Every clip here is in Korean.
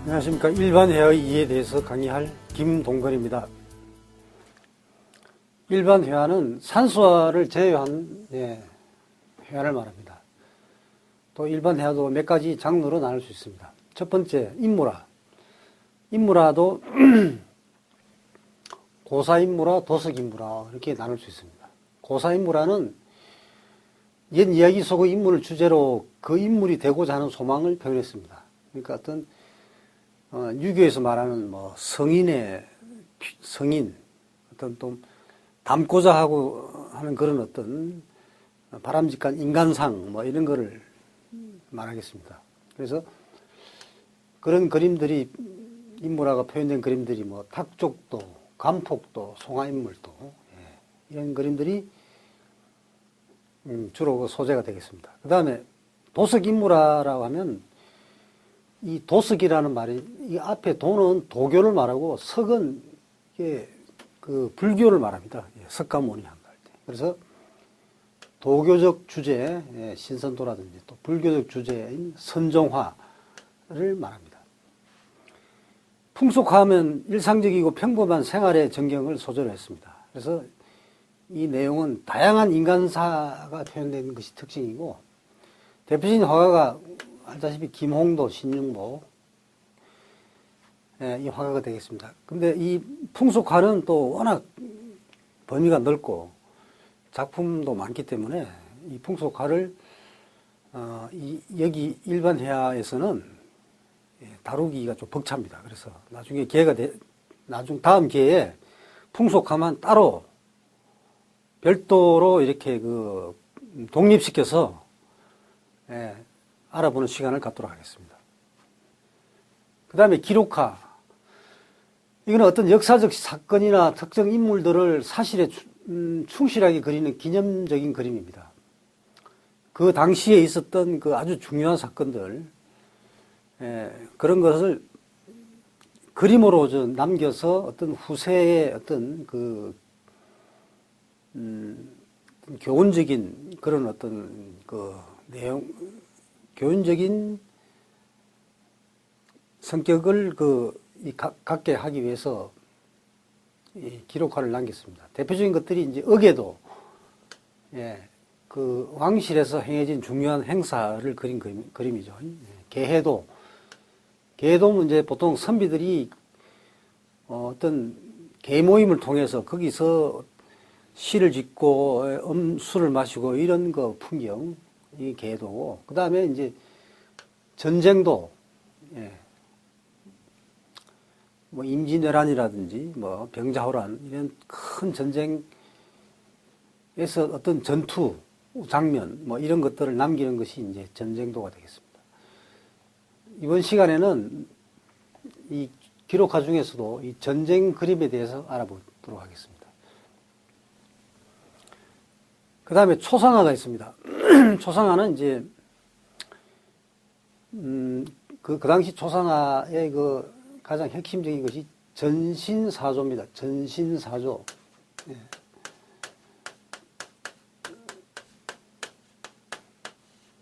안녕하십니까. 일반회화의 이해에 대해서 강의할 김동건입니다. 일반회화는 산수화를 제외한 회화를 말합니다. 또 일반회화도 몇 가지 장르로 나눌 수 있습니다. 첫 번째, 인물화. 인물화도 고사인물화, 도석인물화 이렇게 나눌 수 있습니다. 고사인물화는 옛 이야기 속의 인물을 주제로 그 인물이 되고자 하는 소망을 표현했습니다. 그러니까 어떤 유교에서 말하는 성인, 어떤 또 닮고자 하고 하는 그런 어떤 바람직한 인간상 이런 거를 말하겠습니다. 그래서 그런 그림들이 인물화가 표현된 그림들이 탁족도, 간폭도, 송하인물도 이런 그림들이 주로 그 소재가 되겠습니다. 그 다음에 도석인물화라고 하면 이 도석이라는 말이 이 앞에 도는 도교를 말하고 석은 이게 그 불교를 말합니다. 석가모니 한다 할 때. 그래서 도교적 주제, 신선도라든지 또 불교적 주제인 선종화를 말합니다. 풍속화하면 일상적이고 평범한 생활의 전경을 소재로 했습니다. 그래서 이 내용은 다양한 인간사가 표현된 것이 특징이고, 대표적인 화가가 알다시피 김홍도, 신윤복, 이 화가가 되겠습니다. 근데 이 풍속화는 또 워낙 범위가 넓고 작품도 많기 때문에 이 풍속화를 여기 일반 회화에서는 다루기가 좀 벅찹니다. 그래서 나중에 다음 기회에 풍속화만 따로 별도로 이렇게 독립시켜서 알아보는 시간을 갖도록 하겠습니다. 그 다음에 기록화. 이거는 어떤 역사적 사건이나 특정 인물들을 사실에 충실하게 그리는 기념적인 그림입니다. 그 당시에 있었던 그 아주 중요한 사건들, 그런 것을 그림으로 남겨서 어떤 후세의 어떤 교훈적인 그런 어떤 내용, 교훈적인 성격을 갖게 하기 위해서 이 기록화를 남겼습니다. 대표적인 것들이 이제 억에도, 그 왕실에서 행해진 중요한 행사를 그린 그림이죠. 계해도. 계해도는 이제 보통 선비들이 어떤 계모임을 통해서 거기서 시를 짓고 술을 마시고 이런 풍경, 이 계도고, 그 다음에 이제 전쟁도, 임진왜란이라든지 병자호란 이런 큰 전쟁에서 어떤 전투 장면 이런 것들을 남기는 것이 이제 전쟁도가 되겠습니다. 이번 시간에는 이 기록화 중에서도 이 전쟁 그림에 대해서 알아보도록 하겠습니다. 그 다음에 초상화가 있습니다. 초상화는 이제, 그 당시 초상화의 가장 핵심적인 것이 전신사조입니다. 전신사조.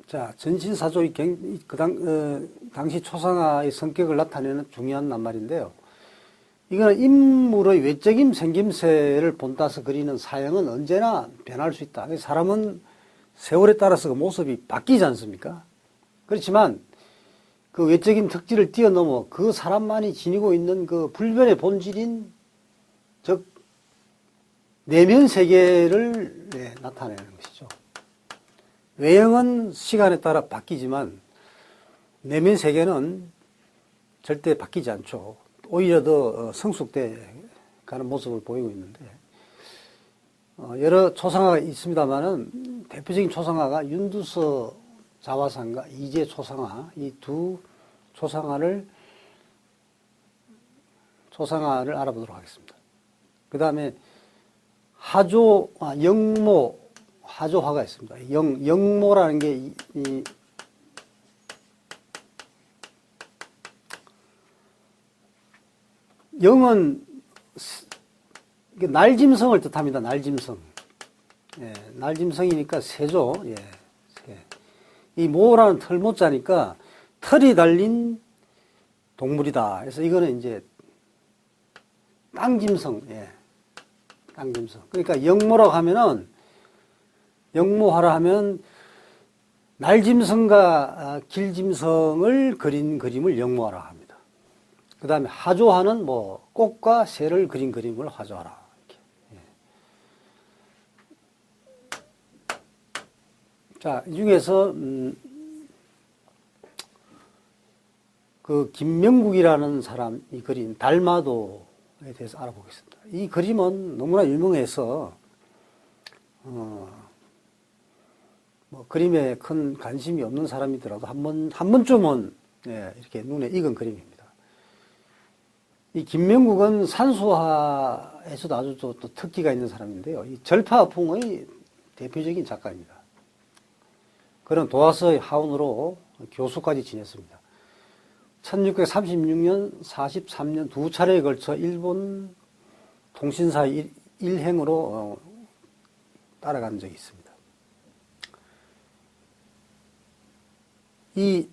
자, 전신사조의 당시 초상화의 성격을 나타내는 중요한 낱말인데요. 이거는 인물의 외적인 생김새를 본따서 그리는 사형은 언제나 변할 수 있다. 사람은 세월에 따라서 그 모습이 바뀌지 않습니까? 그렇지만 그 외적인 특질을 뛰어넘어 그 사람만이 지니고 있는 그 불변의 본질인, 즉 내면 세계를 나타내는 것이죠. 외형은 시간에 따라 바뀌지만 내면 세계는 절대 바뀌지 않죠. 오히려 더 성숙돼 가는 모습을 보이고 있는데, 여러 초상화가 있습니다만은 대표적인 초상화가 윤두서 자화상과 이제 초상화, 이 두 초상화를 알아보도록 하겠습니다. 그 다음에 영모 하조화가 있습니다. 영모라는 게 영은 날짐승을 뜻합니다. 날짐승. 날짐승이니까 새죠. 새. 이 모라는 털모자니까 털이 달린 동물이다. 그래서 이거는 이제 땅짐승, 예. 땅짐승. 그러니까 영모라고 하면은, 영모하라 하면, 날짐승과 길짐승을 그린 그림을 영모하라 합니다. 그 다음에 하조하는 뭐, 꽃과 새를 그린 그림을 하조하라. 이렇게. 예. 자, 이 중에서, 그 김명국이라는 사람이 그린 달마도에 대해서 알아보겠습니다. 이 그림은 너무나 유명해서 뭐 그림에 큰 관심이 없는 사람이더라도 한 번쯤은 이렇게 눈에 익은 그림입니다. 이 김명국은 산수화에서도 아주 또 특기가 있는 사람인데요. 이 절파풍의 대표적인 작가입니다. 그런 도화서의 하원으로 교수까지 지냈습니다. 1636년, 43년 두 차례에 걸쳐 일본 통신사의 일행으로 따라간 적이 있습니다. 이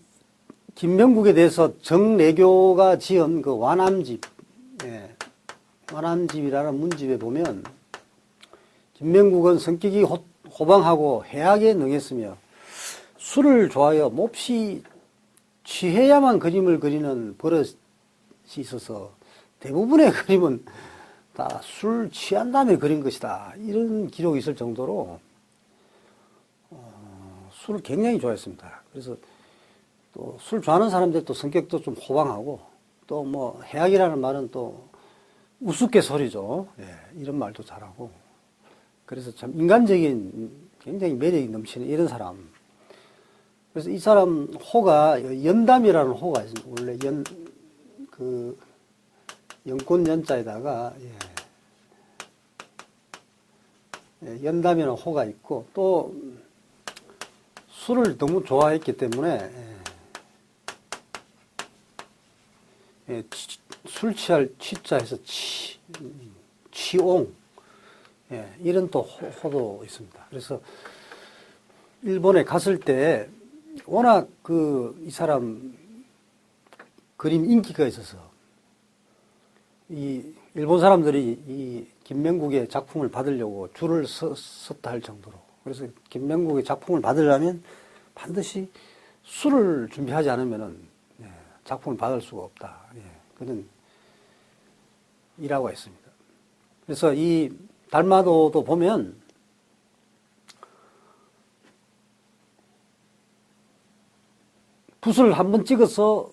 김명국에 대해서 정내교가 지은 그 완암집, 완암집이라는 문집에 보면 김명국은 성격이 호방하고 해악에 능했으며 술을 좋아하여 몹시 취해야만 그림을 그리는 버릇이 있어서 대부분의 그림은 다 술 취한 다음에 그린 것이다. 이런 기록이 있을 정도로 술을 굉장히 좋아했습니다. 그래서 또 술 좋아하는 사람들 성격도 좀 호방하고 또 뭐 해악이라는 말은 또 우스갯소리죠. 이런 말도 잘하고 그래서 참 인간적인 굉장히 매력이 넘치는 이런 사람. 그래서 이 사람 호가 연담이라는 호가 있습니다. 원래 연꽃 연자에다가 연담이라는 호가 있고 또 술을 너무 좋아했기 때문에 술 취할 취자에서 취옹 이런 또 호도 있습니다. 그래서 일본에 갔을 때 워낙 이 사람 그림 인기가 있어서 이 일본 사람들이 이 김명국의 작품을 받으려고 줄을 섰다 할 정도로 그래서 김명국의 작품을 받으려면 반드시 술을 준비하지 않으면은 작품을 받을 수가 없다. 그런 일화가 있습니다. 그래서 이 달마도도 보면 붓을 한번 찍어서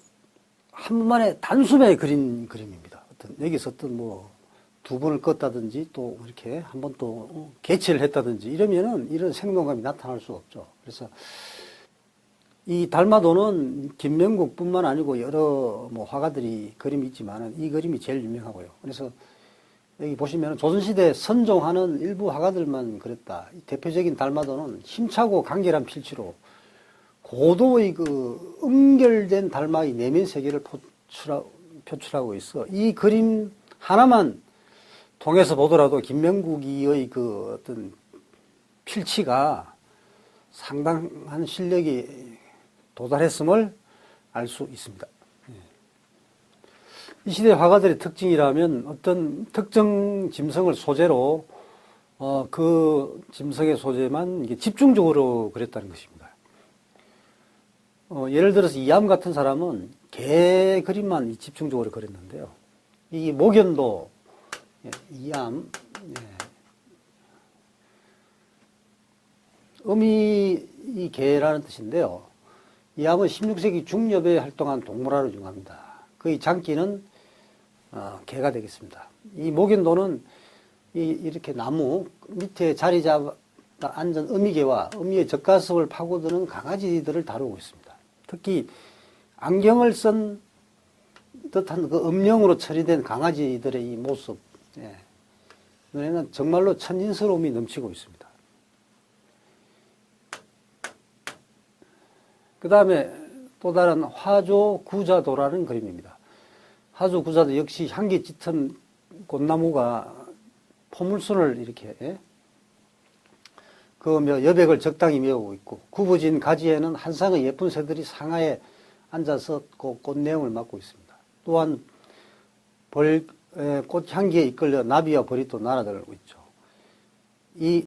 한 번만에 단숨에 그린 그림입니다. 여기서 뭐 두 번을 껐다든지 또 이렇게 한 번 또 개치를 했다든지 이러면은 이런 생동감이 나타날 수 없죠. 그래서 이 달마도는 김명국뿐만 아니고 여러 뭐 화가들이 그림이 있지만은 이 그림이 제일 유명하고요. 그래서 여기 보시면 조선시대 선종하는 일부 화가들만 그랬다. 대표적인 달마도는 힘차고 간결한 필치로 고도의 음결된 달마의 내면 세계를 표출하고 있어. 이 그림 하나만 통해서 보더라도 김명국의 어떤 필치가 상당한 실력이 도달했음을 알 수 있습니다. 이 시대 화가들의 특징이라면 어떤 특정 짐승을 소재로 그 짐승의 소재만 이게 집중적으로 그렸다는 것입니다. 예를 들어서 이암 같은 사람은 개 그림만 집중적으로 그렸는데요. 이 목연도 이암 음이 이 개라는 뜻인데요. 이암은 16세기 중엽에 활동한 동물화로 유명합니다. 그의 장기는 개가 되겠습니다. 이 목연도는 이렇게 나무 밑에 자리 잡아 앉은 어미개와 어미의 젖가슴을 파고드는 강아지들을 다루고 있습니다. 특히 안경을 쓴 듯한 그 음영으로 처리된 강아지들의 이 모습, 눈에는 정말로 천진스러움이 넘치고 있습니다. 그 다음에 또 다른 화조구자도라는 그림입니다. 화조구자도 역시 향기 짙은 꽃나무가 포물선을 이렇게 여백을 적당히 메우고 있고 굽어진 가지에는 한 쌍의 예쁜 새들이 상하에 앉아서 그 꽃내음을 맡고 있습니다. 또한 꽃향기에 이끌려 나비와 벌이 또 날아들고 있죠. 이